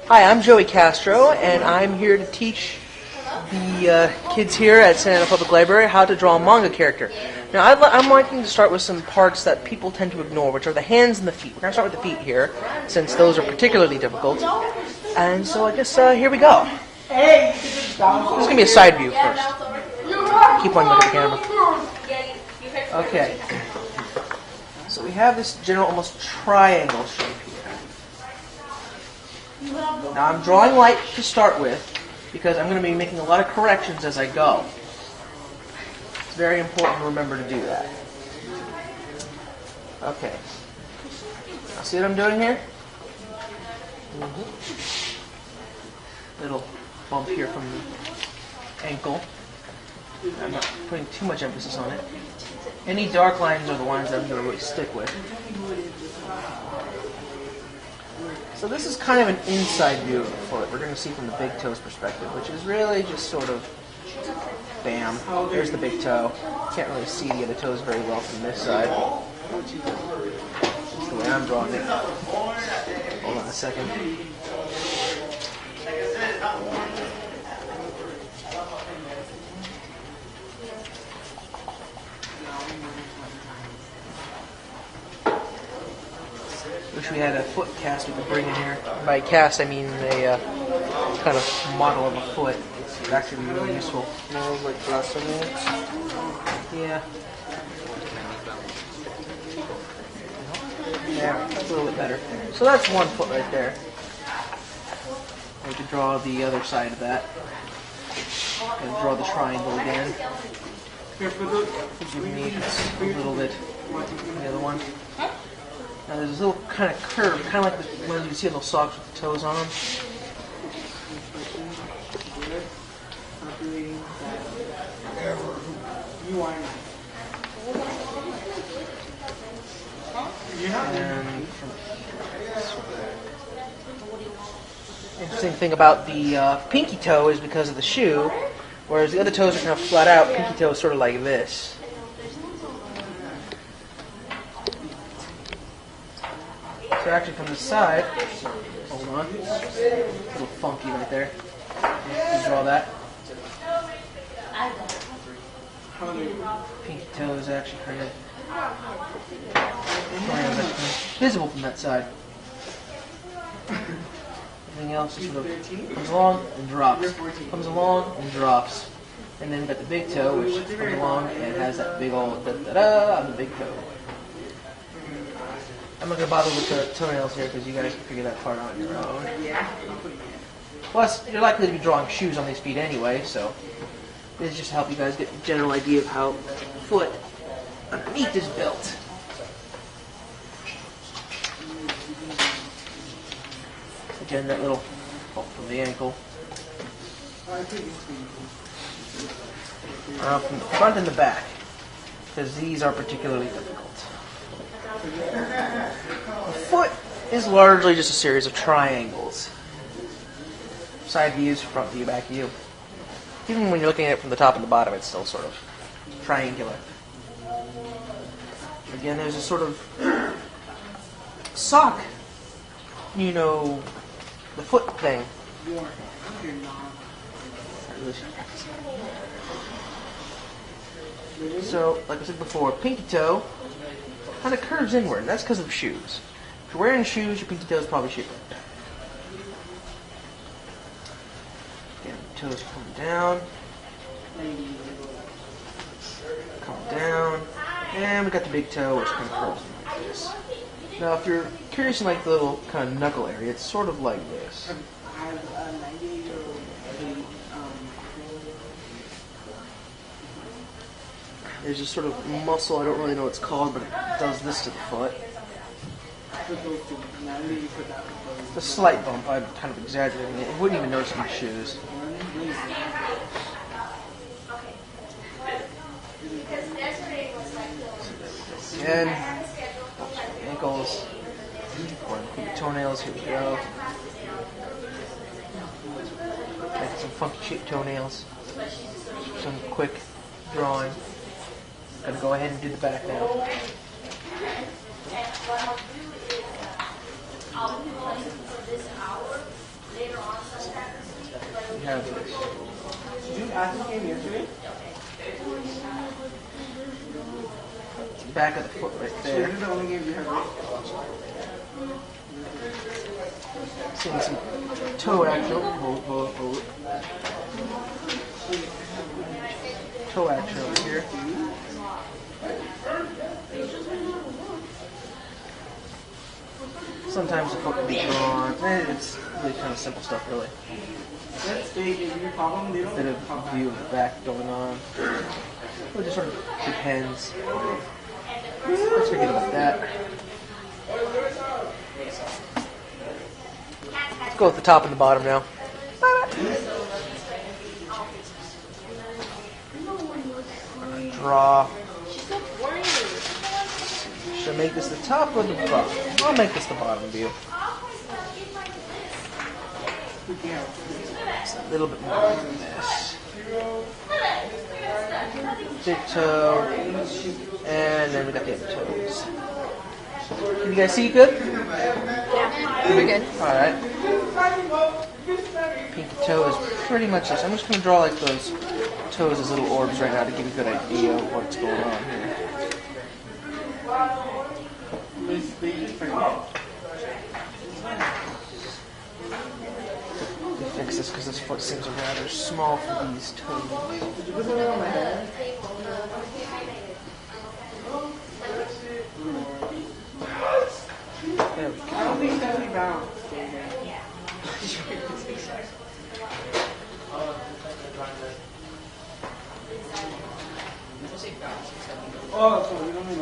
Hi, I'm Joey Castro, and I'm here to teach the kids here at Santa Ana Public Library how to draw a manga character. Now, I'm wanting to start with some parts that people tend to ignore, which are the hands and the feet. We're going to start with the feet here, since those are particularly difficult. And so I guess here we go. This is going to be a side view first. Keep on looking at the camera. Okay. So we have this general, almost triangle shape here. Now I'm drawing light to start with because I'm going to be making a lot of corrections as I go. It's very important to remember to do that. Okay. Now see what I'm doing here? Little bump here from the ankle. I'm not putting too much emphasis on it. Any dark lines are the ones that I'm going to really stick with. So this is kind of an inside view of the foot. We're going to see from the big toe's perspective, which is really just sort of, bam, there's the big toe. Can't really see the other toes very well from this side. That's the way I'm drawing it. Hold on a second. Wish we had a foot cast we could bring in here. By cast, I mean a kind of model of a foot. It would actually be really useful. More like glassomix. Yeah. There, that's a little bit better. So that's one foot right there. We could draw the other side of that. And draw the triangle again. Give me a little bit. The other one. Now there's this little kind of curve, kind of like the ones you see on those socks with the toes on them. And interesting thing about the pinky toe is because of the shoe, whereas the other toes are kind of flat out, pinky toe is sort of like this. So actually from the side, hold on, a little funky right there. You draw that. Pinky toe is actually kind of visible from that side. Everything else is sort of comes along and drops, comes along and drops. And then we've got the big toe, which comes along and has that big old da-da-da on the big toe. I'm not going to bother with the toenails here because you guys can figure that part out on your own. Plus, you're likely to be drawing shoes on these feet anyway, so this is just to help you guys get a general idea of how the foot underneath is built. Again, that little bump from the ankle. From the front and the back, because these are particularly difficult. The foot is largely just a series of triangles. Side views, front view, back view. Even when you're looking at it from the top and the bottom, it's still sort of triangular. Again, there's a sort of sock, the foot thing. So, like I said before, pinky toe kind of curves inward, and that's because of shoes. If you're wearing shoes, your pinky toe is probably shaped like that. Again, toes come down. Come down. And we got the big toe, which kind of curves in like this. Now, if you're curious in like the little kind of knuckle area, it's sort of like this. There's this sort of muscle, I don't really know what it's called, but it does this to the foot. It's a slight bump, I'm kind of exaggerating it. You wouldn't even notice my shoes. Again, ankles, toenails, here we go. Making some funky shaped toenails. Some quick drawing. Gonna go ahead and do the back now. We have this. Did you ask this game yesterday? Back of the foot right So there. this is the only game you have, right? Seeing some toe action. Toe action over here. Sometimes the foot can be drawn. It's really kind of simple stuff, really. They give you a problem, they don't Bit of view of the back going on. It just sort of depends. Let's forget about that. Let's go with the top and the bottom now. Draw. Should I make this the top or the bottom? I'll make this the bottom view. Just a little bit more than this. Big toe. And then we got the other toes. Can you guys see good? Yeah, we're good. Alright. Pinky toe is pretty much this. I'm just going to draw like those toes as little orbs right now to give you a good idea of what's going on here. Fix this because this foot seems rather small for these toes. There we go. I don't think it's actually bound. Oh, so you don't need to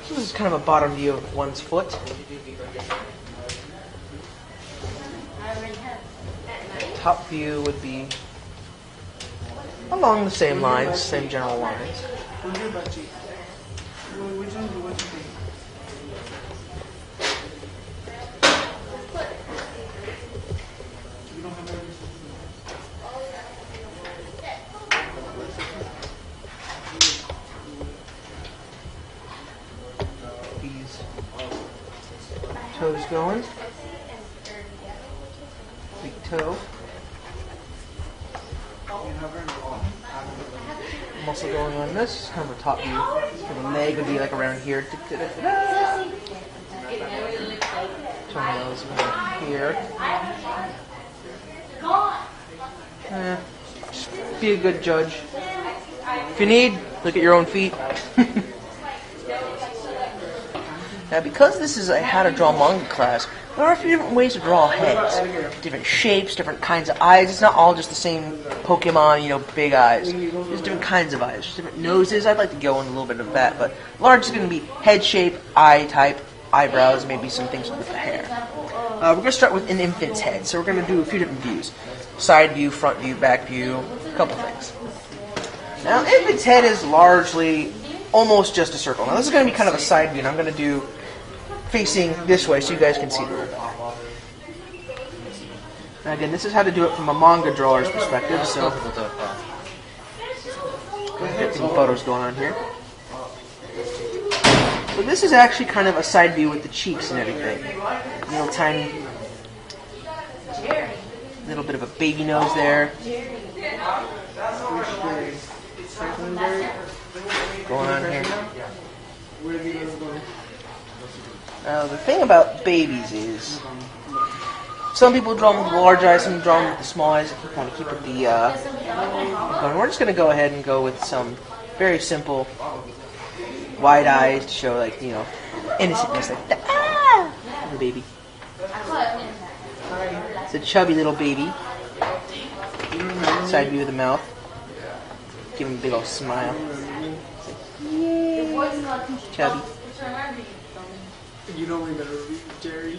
So this is kind of a bottom view of one's foot. Top view would be along the same lines, same general lines. Who's your butt cheek? Which one do you want to think? You don't have any. These toes going. Big toe. Muscle going on this. Kind of a top view. So the leg would be like around here. Toenails going here. Just be a good judge. If you need, look at your own feet. Now, because this is a how to draw manga class, there are a few different ways to draw heads. Different shapes, different kinds of eyes. It's not all just the same Pokemon, big eyes. There's different kinds of eyes. There's different noses. I'd like to go into a little bit of that, but large is going to be head shape, eye type, eyebrows, maybe some things with the hair. We're going to start with an infant's head, so we're going to do a few different views. Side view, front view, back view, a couple things. Now, infant's head is largely almost just a circle. Now, this is going to be kind of a side view, and I'm going to do facing this way so you guys can see the Now again, this is how to do it from a manga drawer's perspective, so get some photos going on here. So this is actually kind of a side view with the cheeks and everything. Little tiny, little bit of a baby nose there. Going on here. The thing about babies is, some people draw them with the large eyes, some draw them with the small eyes. If you kind of keep with the going. We're just going to go ahead and go with some very simple wide eyes to show, like, innocentness, like little baby. It's a chubby little baby. Side view of the mouth. Give him a big old smile. Yay. Chubby. You don't remember Jerry?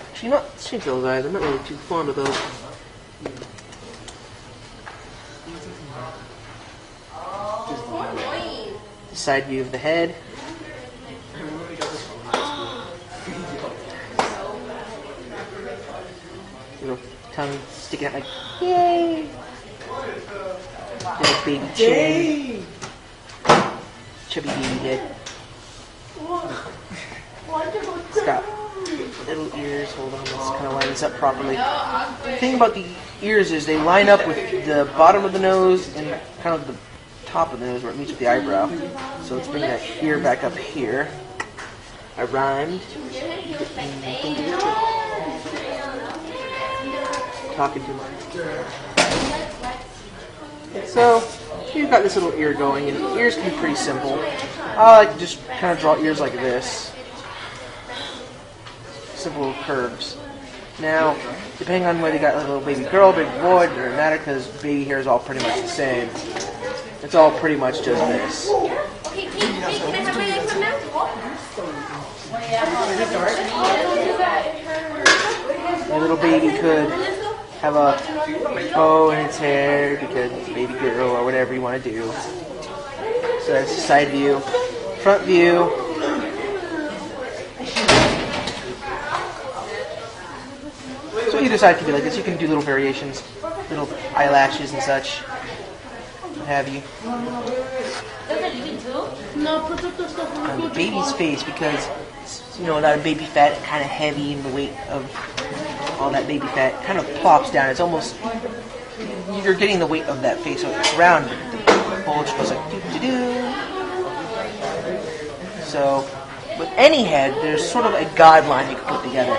Actually, not shake those eyes. I'm not really too fond of those. The side view of the head. Little tongue sticking out like, yay! Little baby chin. Chubby baby head. It's got little ears. Hold on, let's kind of line this up properly. The thing about the ears is they line up with the bottom of the nose and kind of the top of the nose where it meets with the eyebrow. So let's bring that ear back up here. I rhymed. Talking too much. So, you've got this little ear going, and ears can be pretty simple. I like to just kind of draw ears like this. Simple little curves. Now, depending on whether you got a little baby girl, baby boy, it doesn't matter because baby hair is all pretty much the same. It's all pretty much just this. Your little baby could have a bow in its hair because it's a baby girl or whatever you want to do. So that's side view, front view. So either side can be like this. You can do little variations, little eyelashes and such, what have you. On the baby's face, because a lot of baby fat, kind of heavy, and the weight of all that baby fat kind of plops down. It's almost, you're getting the weight of that face, so it's round. The bulge goes like doo-doo-doo. So, with any head, there's sort of a guideline you can put together.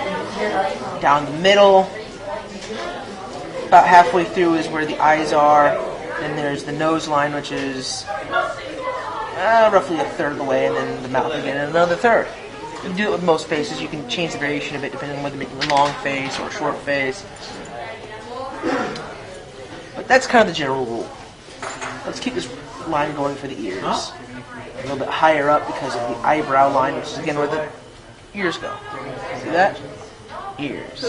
Down the middle, about halfway through is where the eyes are. Then there's the nose line, which is roughly a third of the way, and then the mouth again, and another third. You can do it with most faces. You can change the variation a bit depending on whether you're making a long face or a short face. But that's kind of the general rule. Let's keep this line going for the ears. A little bit higher up because of the eyebrow line, which is again where the ears go. See that? Ears.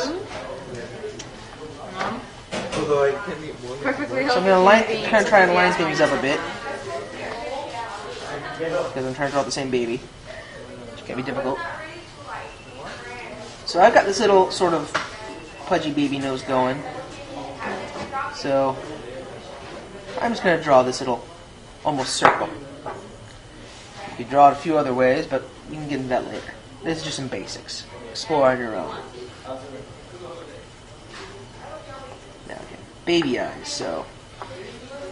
Perfectly So I'm going to kind of try and line things up a bit. Because I'm trying to draw the same baby. Which can be difficult. So I've got this little sort of pudgy baby nose going. So I'm just going to draw this little almost circle. You can draw it a few other ways, but we can get into that later. This is just some basics. Explore on your own. Now again, baby eyes. So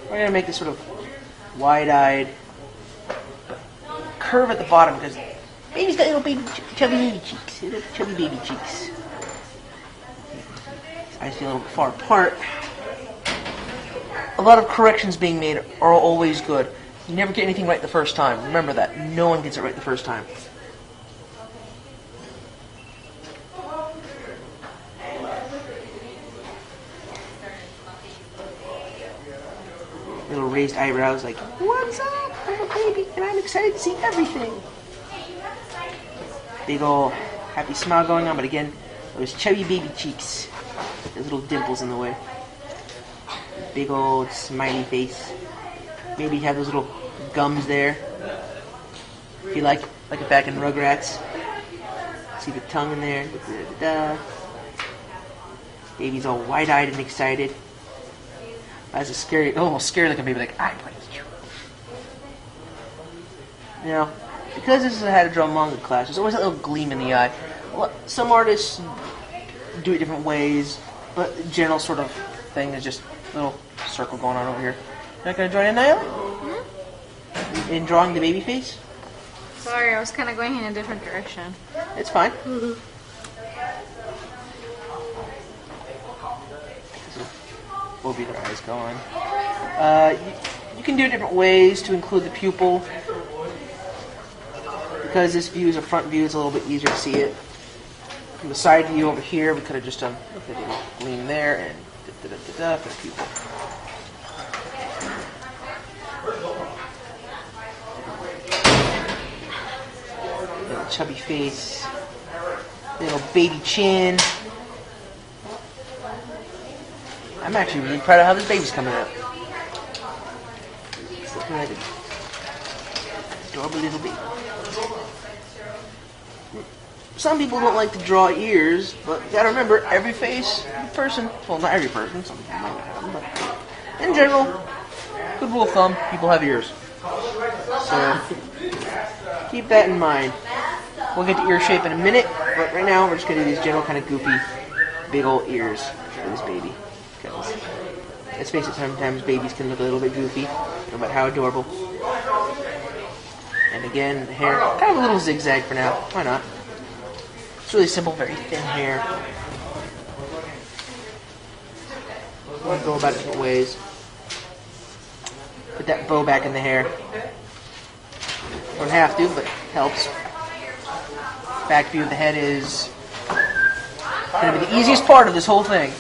we're going to make this sort of wide-eyed curve at the bottom because baby's got little baby chubby baby cheeks. Little chubby baby cheeks. His eyes feel a little bit far apart. A lot of corrections being made are always good. You never get anything right the first time. Remember that. No one gets it right the first time. Little raised eyebrows like, what's up? I'm a baby and I'm excited to see everything. Big ol' happy smile going on, but again, those chubby baby cheeks. Those little dimples in the way. Big old smiley face. Maybe have those little gums there. If you like it back in Rugrats. See the tongue in there. Da-da-da-da. Baby's all wide-eyed and excited. That's a scary, almost scary looking baby, like, I'm going to eat you. Now, because this is a how to draw manga class, there's always that little gleam in the eye. Well, some artists do it different ways, but the general sort of thing is just a little circle going on over here. You're not going to join in, Nyla? Mm-hmm. In drawing the baby face? Sorry, I was kind of going in a different direction. It's fine. Mm-hmm. Will be their eyes going. You can do it different ways to include the pupil. Because this view is a front view, it's a little bit easier to see it. From the side view over here, we could have just done a little gleam there and da-da-da-da for the pupil. Little chubby face. Little baby chin. I'm actually really proud of how this baby's coming out. It's looking like an adorable little baby. some people don't like to draw ears, but you gotta remember, every face, every person, well, not every person, some people might not have them, but in general, good rule of thumb, people have ears. So, keep that in mind. We'll get to ear shape in a minute, but right now we're just gonna do these general kind of goofy, big old ears for this baby. Because, let's face it, sometimes babies can look a little bit goofy, no matter how adorable. And again, the hair, kind of a little zigzag for now, why not? It's really simple, very thin hair. We'll go about it different ways. Put that bow back in the hair. Don't have to, but helps. Back view of the head is going to be the easiest part of this whole thing.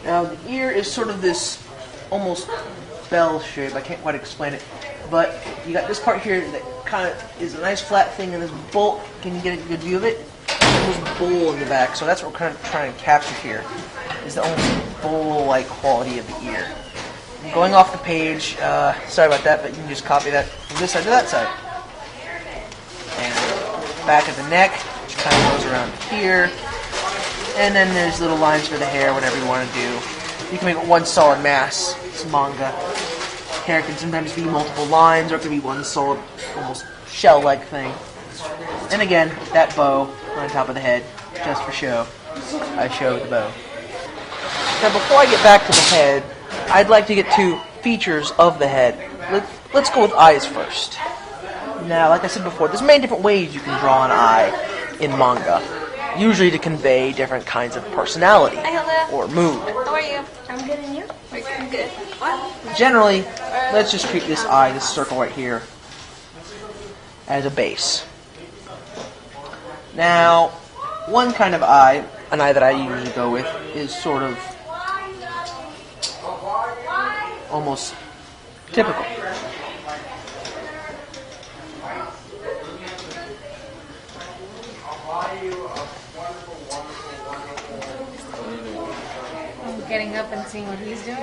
Now the ear is sort of this almost bell shape. I can't quite explain it, but you got this part here that kind of is a nice flat thing, and this bolt. Can you get a good view of it? There's a bowl in the back, so that's what we're kind of trying to capture here. Is the almost bowl-like quality of the ear. I'm going off the page. Sorry about that, but you can just copy that from this side to that side. And back of the neck, which kind of goes around here. And then there's little lines for the hair, whatever you want to do. You can make it one solid mass. It's manga. Hair can sometimes be multiple lines, or it can be one solid, almost shell-like thing. And again, that bow on top of the head, just for show. I showed the bow. Now, before I get back to the head, I'd like to get to features of the head. Let's go with eyes first. Now, like I said before, there's many different ways you can draw an eye in manga. Usually to convey different kinds of personality or mood. How are you? I'm good, and you? I'm good. What? Generally, let's just treat this eye, this circle right here, as a base. Now, one kind of eye, an eye that I usually go with, is sort of almost typical. Getting up and seeing what he's doing?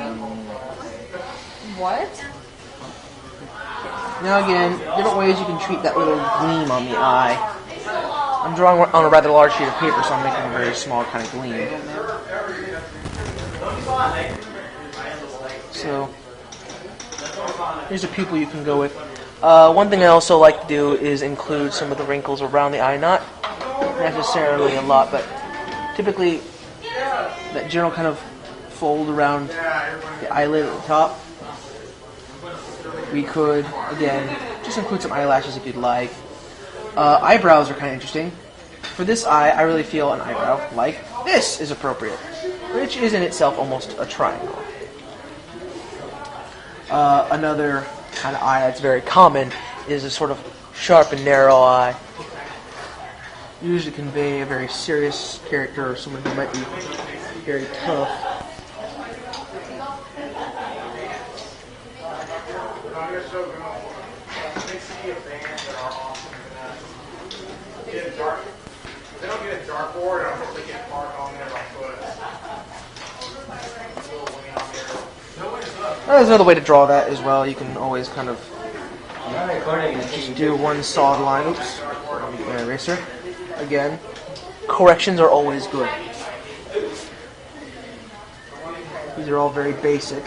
What? Now again, different ways you can treat that little gleam on the eye. I'm drawing on a rather large sheet of paper, so I'm making a very small kind of gleam. So, here's a pupil you can go with. One thing I also like to do is include some of the wrinkles around the eye. Not necessarily a lot, but typically that general kind of fold around the eyelid at the top. We could, again, just include some eyelashes if you'd like. Eyebrows are kind of interesting. For this eye, I really feel an eyebrow like this is appropriate, which is in itself almost a triangle. Another kind of eye that's very common is a sort of sharp and narrow eye. Usually convey a very serious character or someone who might be very tough. They don't get a dartboard, I don't think they can park on there by foot. There's another way to draw that as well. You can always kind of just do one solid line. Oops. An eraser. Again, corrections are always good. These are all very basic.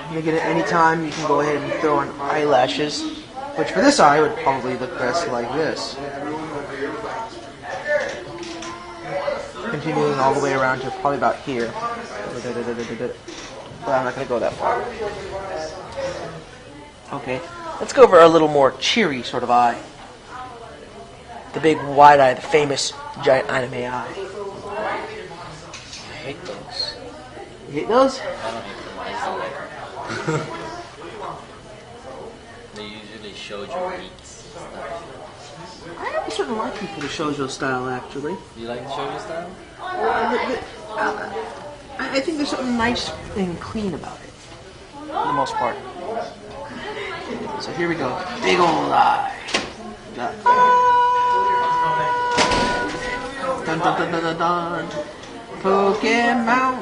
You can get it any time. You can go ahead and throw in eyelashes, which for this eye would probably look best like this. Continuing all the way around to probably about here. But I'm not going to go that far. Okay, let's go over a little more cheery sort of eye. The big wide eye, the famous giant anime eye. I hate those. You hate those? I don't hate them. They usually show your beats and stuff. I sort of like people to shoujo style, actually. You like the shoujo style? I think there's something nice and clean about it, for the most part. So here we go. Big old eye. Dun dun dun dun dun dun. Pokemon.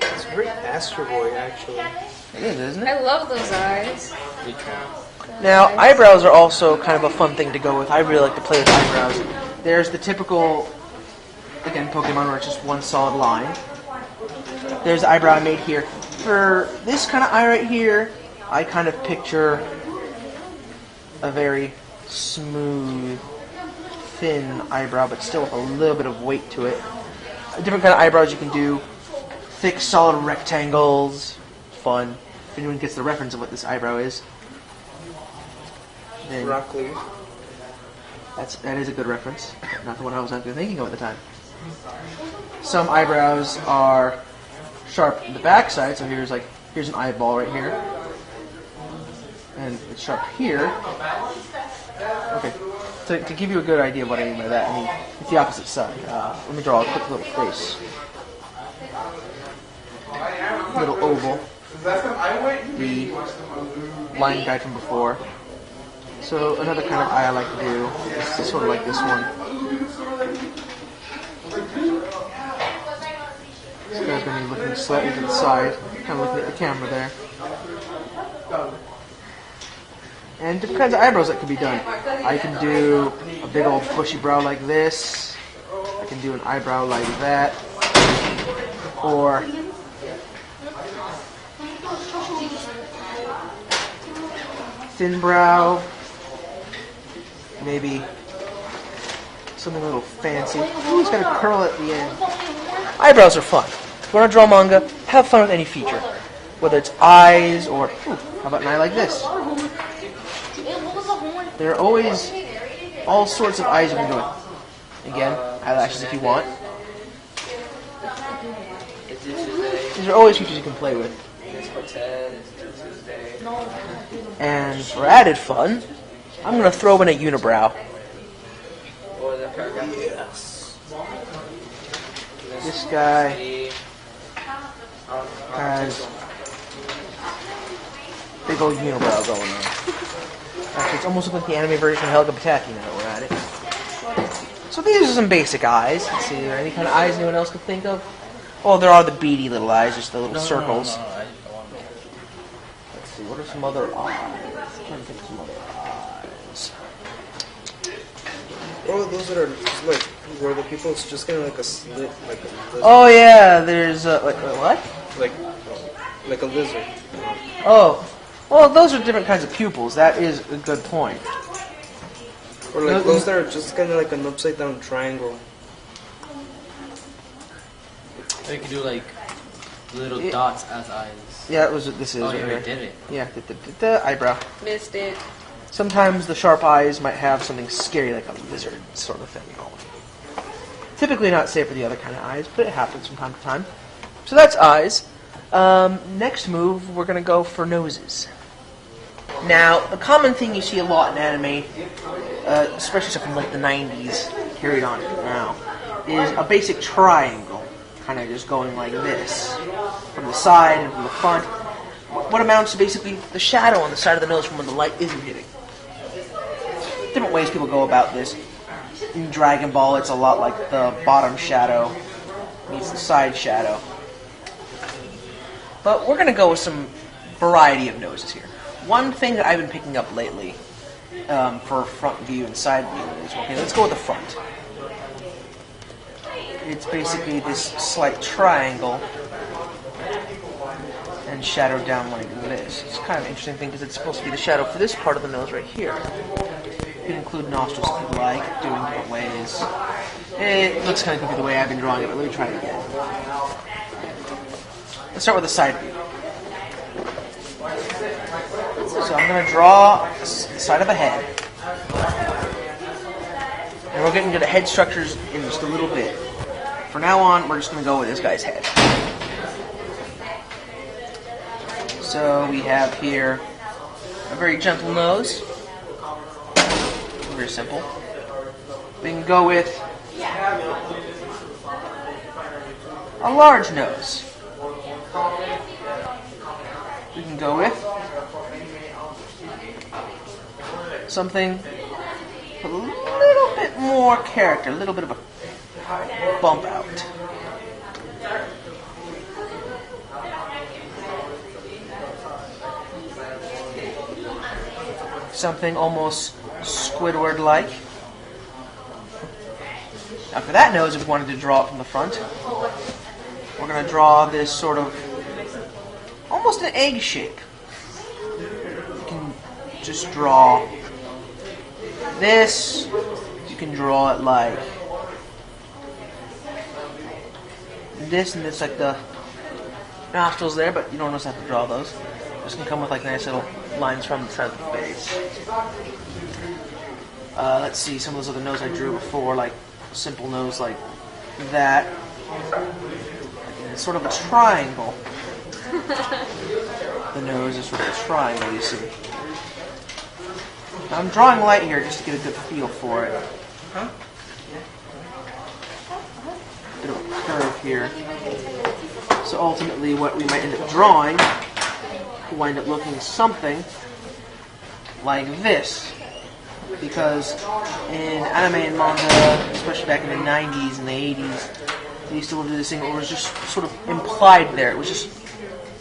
It's very Astro Boy, actually. It is, isn't it? I love those eyes. Good job. Now, eyebrows are also kind of a fun thing to go with. I really like to play with eyebrows. There's the typical, again, Pokemon where it's just one solid line. There's the eyebrow I made here. For this kind of eye right here, I kind of picture a very smooth, thin eyebrow, but still with a little bit of weight to it. Different kind of eyebrows you can do. Thick, solid rectangles. Fun. If anyone gets the reference of what this eyebrow is. Then Broccoli. that is a good reference. Not the one I was actually thinking of at the time. Some eyebrows are sharp in the backside, so here's an eyeball right here. And it's sharp here. Okay. To give you a good idea of what I mean by that, I mean it's the opposite side. Let me draw a quick little face. Little oval. The line guide from before. So another kind of eye I like to do is sort of like this one. This guy's going to be looking slightly to the side, kind of looking at the camera there. And different kinds of eyebrows that can be done. I can do a big old bushy brow like this. I can do an eyebrow like that. Or thin brow. Maybe something a little fancy. Ooh, it's got a curl at the end. Eyebrows are fun. If you want to draw manga, have fun with any feature. Whether it's eyes or, ooh, how about an eye like this? There are always all sorts of eyes you can do it. Again, eyelashes if you want. These are always features you can play with. And for added fun, I'm going to throw in a unibrow. Yes. This guy has big old unibrow going on. Actually, it's almost like the anime version of Helga Pataki now that we're at it. So these are some basic eyes. Let's see, are there any kind of eyes anyone else could think of? Oh, there are the beady little eyes, just the little circles. Let's see, what are some other eyes? I'm trying to think of some other eyes. Oh, those that are just like where the people it's just kind of like a slit, like a lizard. Oh yeah, there's like what? Like a lizard. Oh, well, those are different kinds of pupils. That is a good point. Or like those that are just kind of like an upside down triangle. Or you could do like little dots as eyes. Yeah, this is Oh, right you already here. did it. Yeah, the eyebrow. Missed it. Sometimes the sharp eyes might have something scary like a lizard sort of thing going. Typically not safe for the other kind of eyes, but it happens from time to time. So that's eyes. Next move, we're going to go for noses. Now, a common thing you see a lot in anime, especially stuff from like the 90s, carried on to now, is a basic triangle, kind of just going like this, from the side and from the front. What amounts to basically the shadow on the side of the nose from when the light isn't hitting. Different ways people go about this. In Dragon Ball, it's a lot like the bottom shadow meets the side shadow. But we're going to go with some variety of noses here. One thing that I've been picking up lately for front view and side view is, okay, let's go with the front. It's basically this slight triangle and shadowed down like this. It's kind of an interesting thing because it's supposed to be the shadow for this part of the nose right here. You can include nostrils if you like, doing different ways. It looks kind of goofy the way I've been drawing it, but let me try it again. Let's start with the side view. So I'm going to draw the side of the head. And we're getting to the head structures in just a little bit. For now on, we're just going to go with this guy's head. So we have here a very gentle nose. Very simple. We can go with a large nose. we can go with something with a little bit more character, a little bit of a bump out. Something almost Squidward-like. Now for that nose, if we wanted to draw it from the front, we're going to draw this sort of almost an egg shape. You can just draw this. You can draw it like this, and it's like the nostrils there, but you don't always have to draw those. Just can come with like nice little lines from the side of the face. Let's see, some of those other noses I drew before, like a simple nose like that. It's sort of a triangle. The nose is sort of a triangle, you see. Now I'm drawing light here just to get a good feel for it. Huh? Bit of a curve here. So ultimately what we might end up drawing will wind up looking something like this. Because in anime and manga, especially back in the 90s and the 80s, they used to do this thing where it was just sort of implied there. It was just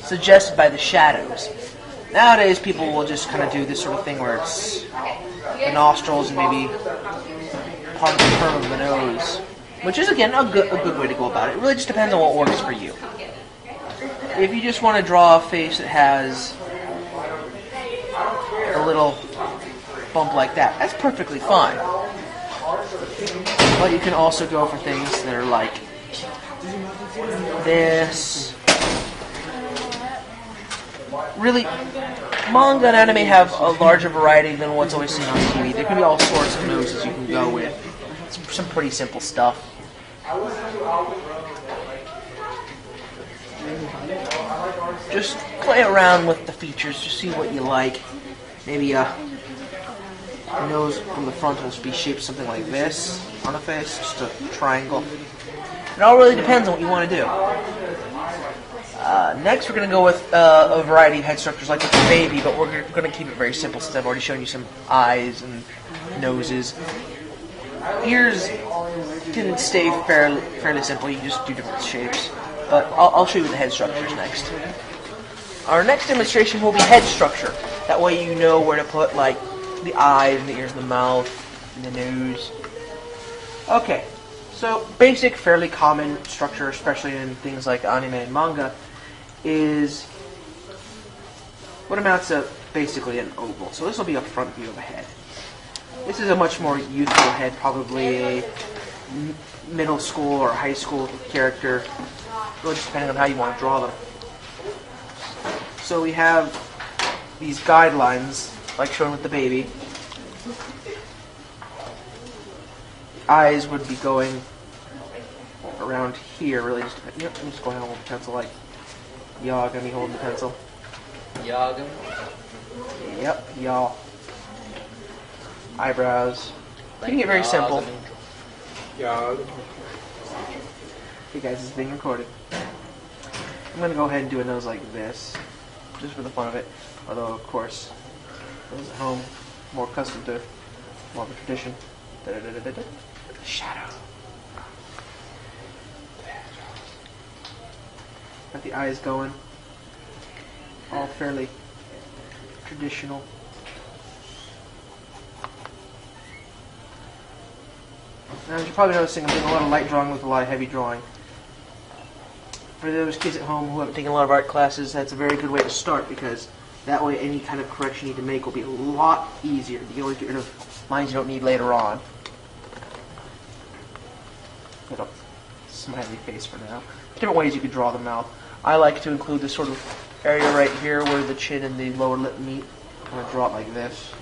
suggested by the shadows. Nowadays, people will just kind of do this sort of thing where it's the nostrils and maybe part of the curve of the nose. Which is, again, a good way to go about it. It really just depends on what works for you. If you just want to draw a face that has a little bump like that, that's perfectly fine. But you can also go for things that are like this. Really, manga and anime have a larger variety than what's always seen on TV. There can be all sorts of noses you can go with. It's some pretty simple stuff. Just play around with the features, just see what you like. Maybe the nose from the front will be shaped something like this on a face, just a triangle. It all really depends on what you want to do. Next, we're going to go with a variety of head structures like with the baby, but we're going to keep it very simple since I've already shown you some eyes and noses. Ears can stay fairly simple. You can just do different shapes. But I'll show you the head structures next. Our next demonstration will be head structure. That way you know where to put like the eyes and the ears and the mouth and the nose. Okay, so basic, fairly common structure, especially in things like anime and manga, is what amounts to basically an oval. So this will be a front view of a head. This is a much more youthful head, probably a middle school or high school character, really just depending on how you want to draw them. So we have these guidelines, like shown with the baby. Eyes would be going around here, really. I'm just going on with the pencil, like y'all gonna be holding the pencil. Y'all. Yep, y'all. Eyebrows. Keeping it very simple. Yeah. Hey guys, this is being recorded. I'm gonna go ahead and do a nose like this, just for the fun of it. Although, of course, those at home more accustomed to more of a tradition. Shadow. Got the eyes going. All fairly traditional. Now, as you're probably noticing, I'm doing a lot of light drawing with a lot of heavy drawing. For those kids at home who haven't taken a lot of art classes, that's a very good way to start, because that way any kind of correction you need to make will be a lot easier. You can always get rid of lines you don't need later on. Little smiley face for now. Different ways you could draw the mouth. I like to include this sort of area right here where the chin and the lower lip meet. I'm going to draw it like this.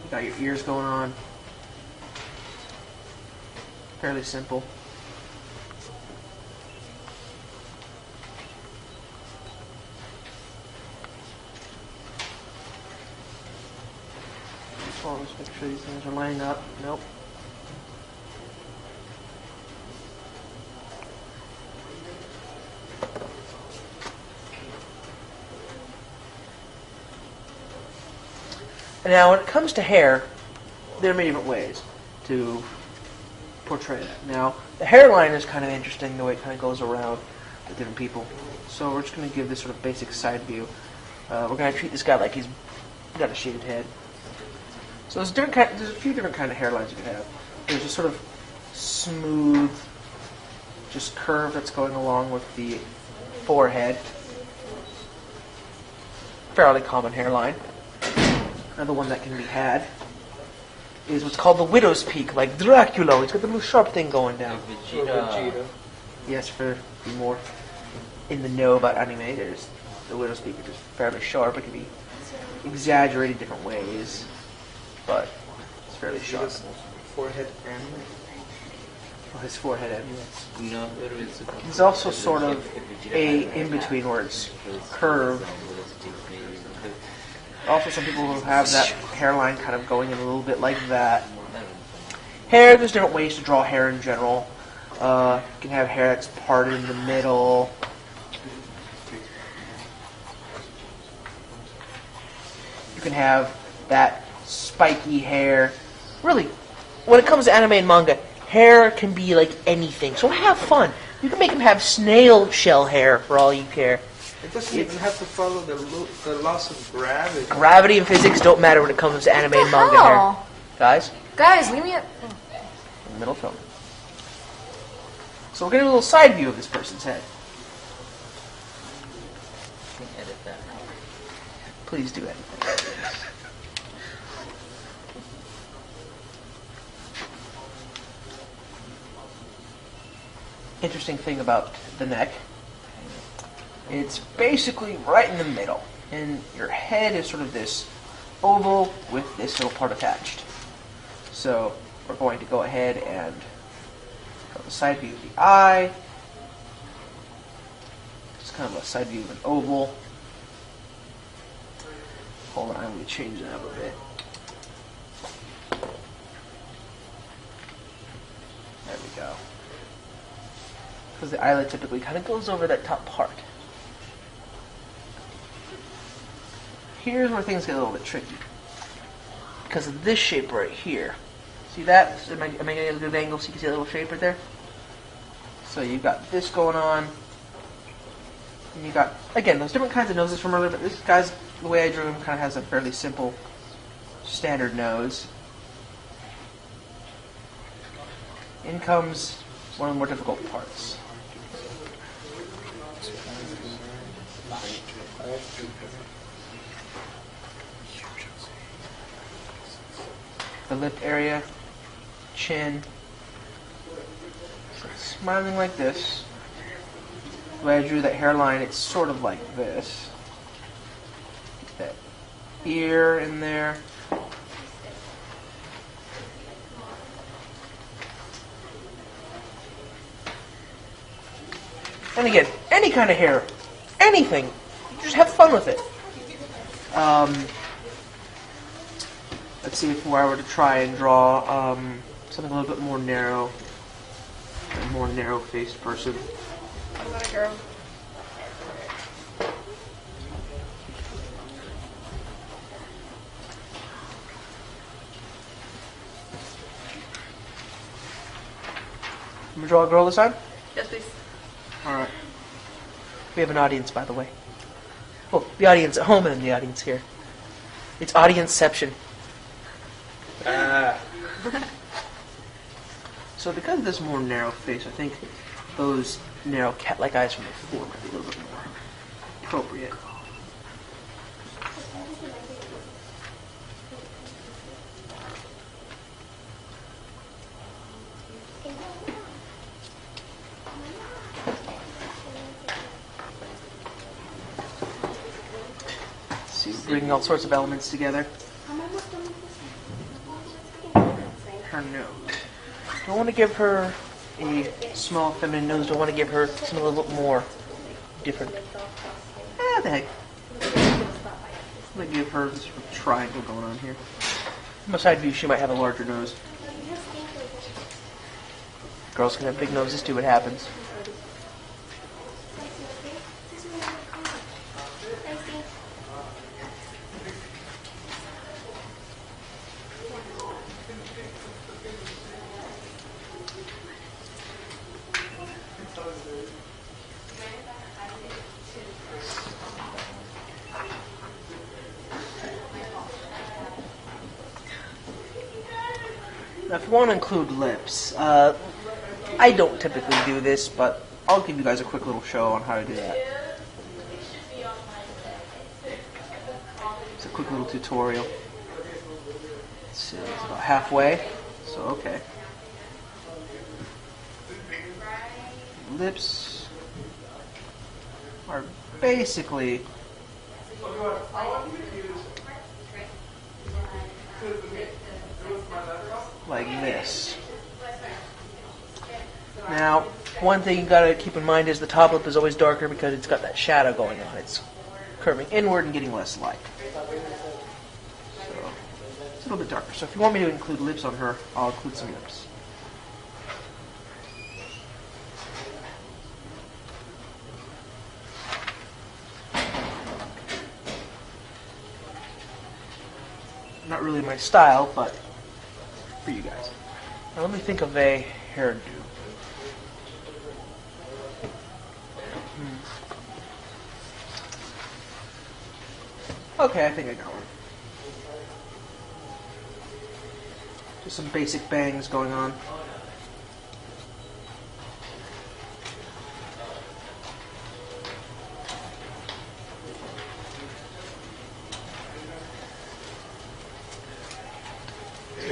You got your ears going on. Fairly simple. Oh, let's make sure these things are lining up. Nope. And now, when it comes to hair, there are many different ways to portray that. Now, the hairline is kind of interesting, the way it kind of goes around with different people. So we're just going to give this sort of basic side view. We're going to treat this guy like he's got a shaved head. So there's a few different kind of hairlines you can have. There's a sort of smooth, just curve that's going along with the forehead. Fairly common hairline. Another one that can be had is what's called the widow's peak, like Dracula. He's got the little sharp thing going down. Vegeta. Yes, for be more in the know about anime, there's the widow's peak, which is fairly sharp. It can be exaggerated different ways, but it's fairly sharp. Forehead anime. Oh, his forehead anime. No, He's also sort of a in-between where it's curved. Also, some people who have that hairline kind of going in a little bit like that. Hair, there's different ways to draw hair in general. You can have hair that's parted in the middle. You can have that spiky hair. Really, when it comes to anime and manga, hair can be like anything. So have fun. You can make them have snail shell hair for all you care. It doesn't even have to follow the laws of gravity. Gravity and physics don't matter when it comes to anime and manga hair. hell? Guys, Guys, leave me at. middle film. So we're getting a little side view of this person's head. edit that. Please do edit that. Interesting thing about the neck. It's basically right in the middle. And your head is sort of this oval with this little part attached. So we're going to go ahead and got the side view of the eye. Just kind of a side view of an oval. Hold on, I'm going to change that a bit. There we go. Because the eyelid typically kind of goes over that top part. Here's where things get a little bit tricky. Because of this shape right here. See that? Am I getting a good angle so you can see a little shape right there? So you've got this going on. And you got, again, those different kinds of noses from earlier, but this guy's, the way I drew him, kind of has a fairly simple, standard nose. In comes one of the more difficult parts. The lip area, chin, so smiling like this. The way I drew that hairline, it's sort of like this. That ear in there. And again, any kind of hair, anything, just have fun with it. Let's see if I were to try and draw something a little bit more narrow, a more narrow-faced person. What about a girl? I'm gonna draw a girl this time. Yes, please. All right. We have an audience, by the way. Oh, the audience at home and the audience here. It's audienceception. So because of this more narrow face, I think those narrow cat-like eyes from before might be a little bit more appropriate. Let's see, bringing all sorts of elements together. Her nose. Do I want to give her a small feminine nose? Do I want to give her something a little bit more different? What the heck? I'm going to give her this sort of triangle going on here. From a side view, she might have a larger nose. Girls can have big noses too, it happens. Now, if you want to include lips, I don't typically do this, but I'll give you guys a quick little show on how to do that. It's a quick little tutorial. It's about halfway, so okay. Lips are basically like this. Now, one thing you gotta keep in mind is the top lip is always darker because it's got that shadow going on. It's curving inward and getting less light. So, it's a little bit darker. So if you want me to include lips on her, I'll include some lips. Not really my style, but for you guys. Now let me think of a hairdo. Okay, I think I got one. Just some basic bangs going on.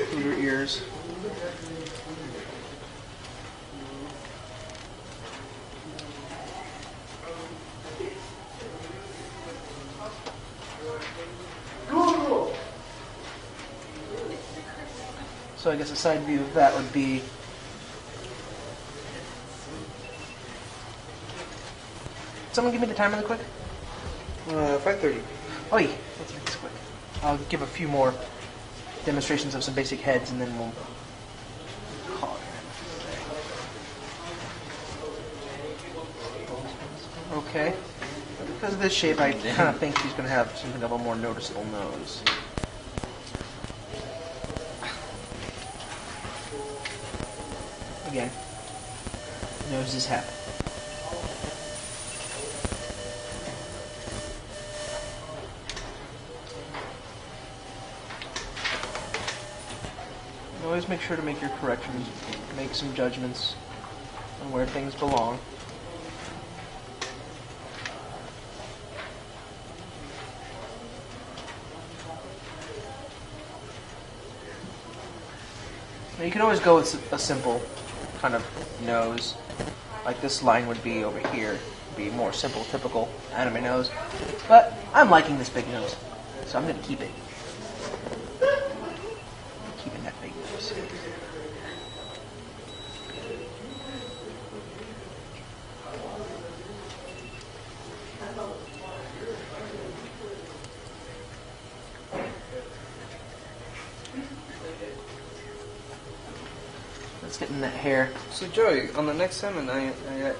Through your ears. So I guess a side view of that would be someone give me the time really quick? 5:30. Oh yeah, let's make this quick. I'll give a few more demonstrations of some basic heads and then we'll call it. Okay. Because of this shape, I kind of think she's going to have something of a more noticeable nose. Again, nose is happy. Always make sure to make your corrections, make some judgments on where things belong. Now you can always go with a simple kind of nose, like this line would be over here, be more simple, typical anime nose. But I'm liking this big nose, so I'm going to keep it. Keeping that big nose. Let's get in that hair. So Joey, on the next segment, I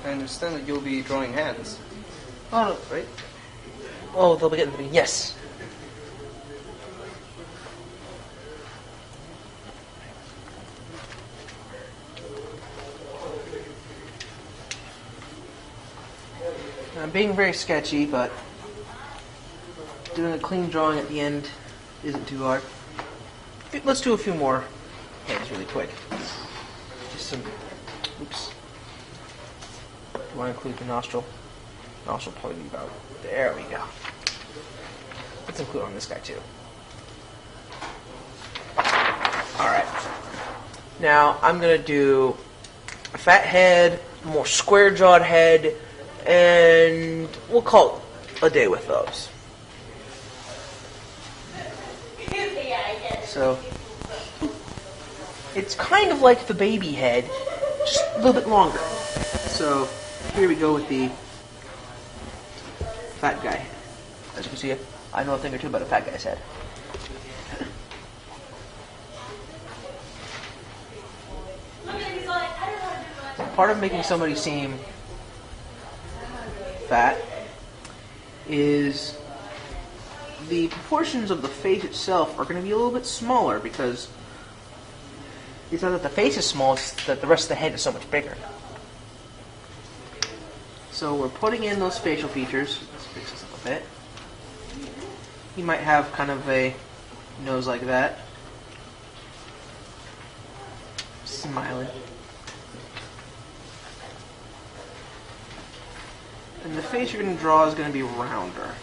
understand that you'll be drawing hands. Oh, no, right? Oh, they'll be getting the yes. I'm being very sketchy, but doing a clean drawing at the end isn't too hard. Let's do a few more heads really quick. Just some. Oops. Do you want to include the nostril? Nostril probably be about. There we go. Let's include on this guy too. Alright. Now I'm going to do a fat head, a more square-jawed head, and we'll call it a day with those. So, it's kind of like the baby head, just a little bit longer. So, here we go with the fat guy head. As you can see, I know a thing or two about a fat guy's head. Part of making somebody seem fat is the proportions of the face itself are going to be a little bit smaller because it's not that the face is small, it's that the rest of the head is so much bigger. So we're putting in those facial features. Let's fix this up a bit. You might have kind of a nose like that. smiling. And the face you're going to draw is going to be rounder.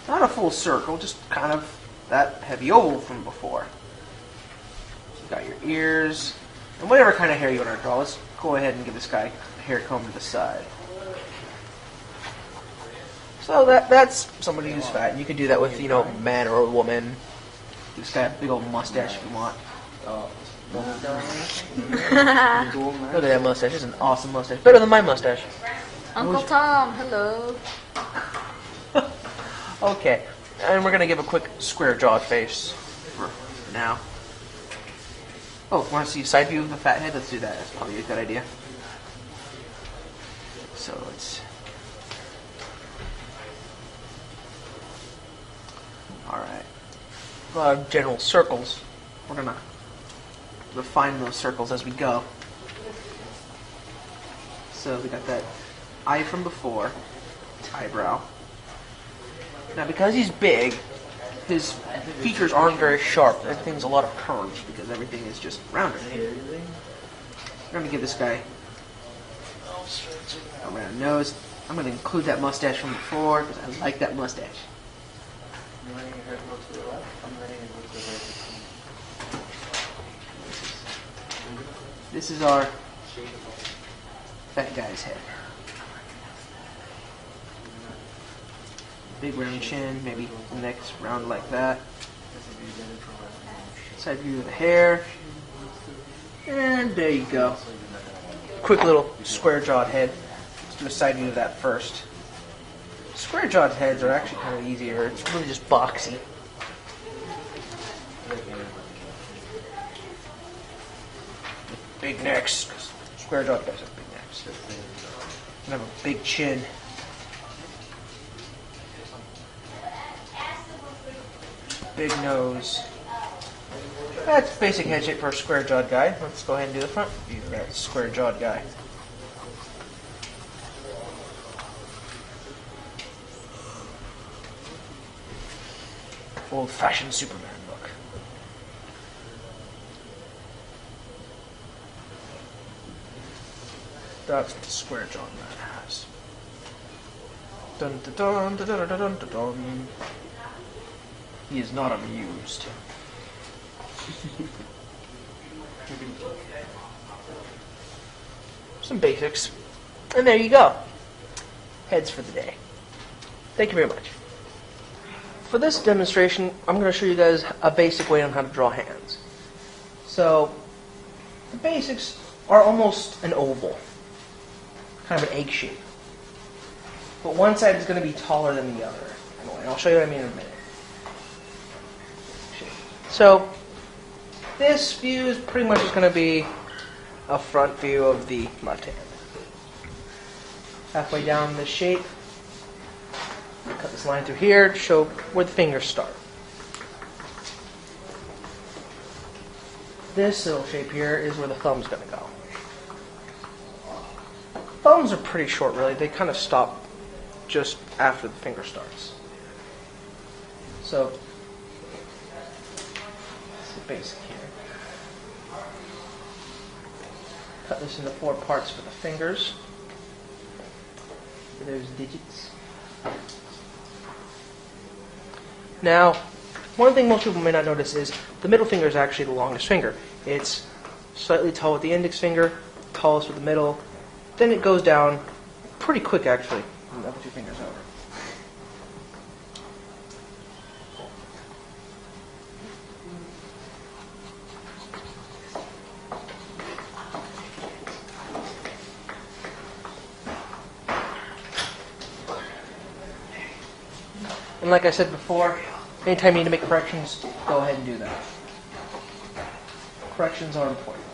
Not a full circle, just kind of that heavy oval from before. So you got your ears, and whatever kind of hair you want to draw. Let's go ahead and give this guy a hair comb to the side. So that's somebody who's fat. You can do that with, a man or a woman. Give this guy a big old mustache if you want. Look at that mustache. It's an awesome mustache. Better than my mustache. Uncle Tom, hello. Okay, and we're going to give a quick square-jawed face for now. Oh, want to see a side view of the fat head? Let's do that. That's probably a good idea. So let's... Alright. A lot of general circles. We're going to refine those circles as we go. So we got that eye from before, eyebrow. Now, because he's big, his features aren't very sharp. Everything's a lot of curves because everything is just rounder. I'm going to give this guy a round nose. I'm going to include that mustache from before because I like that mustache. This is our fat guy's head. Big round chin, maybe the neck's round like that. Side view of the hair. And there you go. Quick little square-jawed head. Let's do a side view of that first. Square-jawed heads are actually kind of easier. It's really just boxy. Big necks, because square-jawed guys have big necks. And have a big chin. Big nose. That's basic head shape for a square-jawed guy. Let's go ahead and do the front view of that square-jawed guy. Old-fashioned Superman look. That's what the square-jawed man has. Dun dun dun dun dun dun dun dun. He is not amused. Some basics. And there you go. Heads for the day. Thank you very much. For this demonstration, I'm going to show you guys a basic way on how to draw hands. So, the basics are almost an oval. Kind of an egg shape. But one side is going to be taller than the other. And I'll show you what I mean in a minute. So, this view is pretty much just going to be a front view of the left hand. Halfway down the shape, cut this line through here to show where the fingers start. This little shape here is where the thumb's going to go. Thumbs are pretty short, really. They kind of stop just after the finger starts. So, basic here. Cut this into 4 parts for the fingers. For those digits. Now, one thing most people may not notice is the middle finger is actually the longest finger. It's slightly tall with the index finger, tallest with the middle. Then it goes down pretty quick, actually, from the other 2 fingers over. And like I said before, anytime you need to make corrections, go ahead and do that. Corrections are important.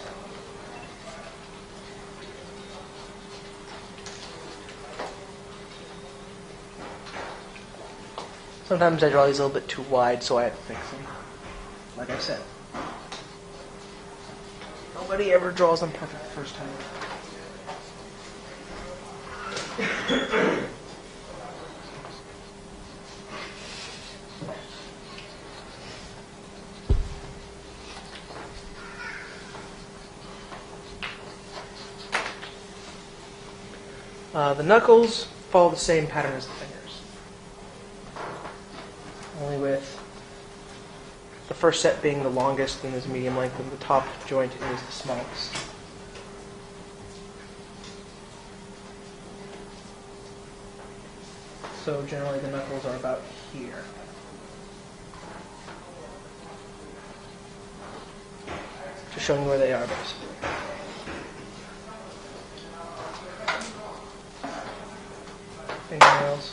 Sometimes I draw these a little bit too wide, so I have to fix them. Like I said. Nobody ever draws them perfect the first time. The knuckles follow the same pattern as the fingers, only with the first set being the longest and is medium length, and the top joint is the smallest. So generally the knuckles are about here. Just showing you where they are, basically. Fingernails.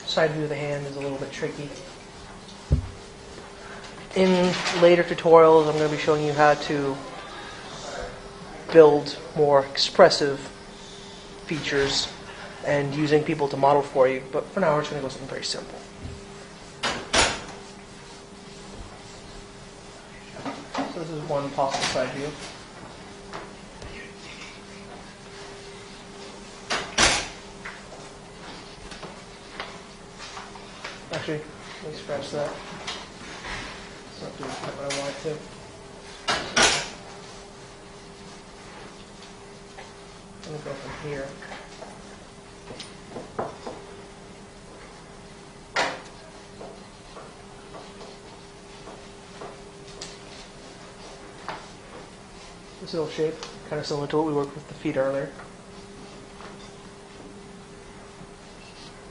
Side view of the hand is a little bit tricky. In later tutorials, I'm going to be showing you how to build more expressive features and using people to model for you. But for now, we're just going to go something very simple. So this is one possible side view. Actually, let me scratch that. It's not doing quite what I want it to. Let me go from here. This little shape, kind of similar to what we worked with the feet earlier.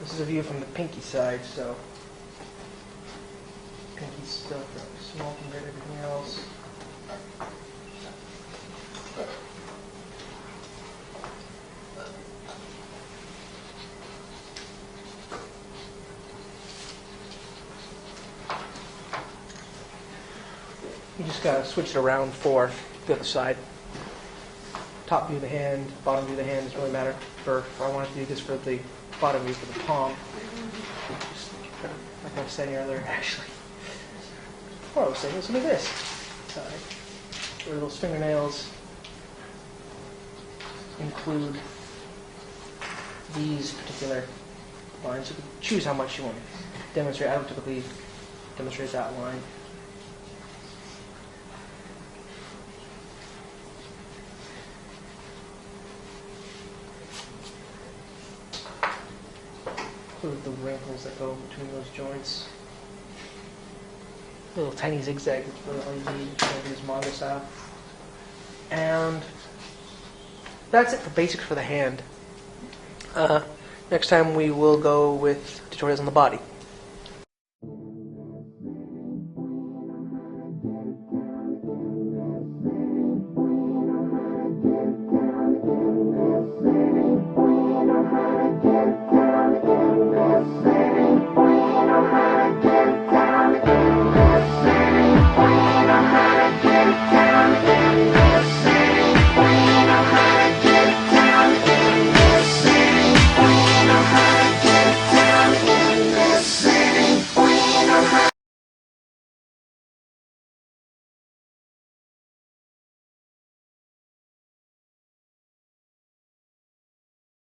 This is a view from the pinky side, so pinky's still fairly small compared to everything else. You just gotta switch it around for the other side. Top view of the hand, bottom view of the hand doesn't really matter. If I wanted to do this for the bottom view for the palm, just like I was saying earlier, actually. What I was saying, listen to this side, where those fingernails include these particular lines. You can choose how much you want to demonstrate. I would typically demonstrate that line. Include the wrinkles that go between those joints. Little tiny zigzag, that's really all you need to make this manga style. And that's it for basics for the hand. Next time we will go with tutorials on the body.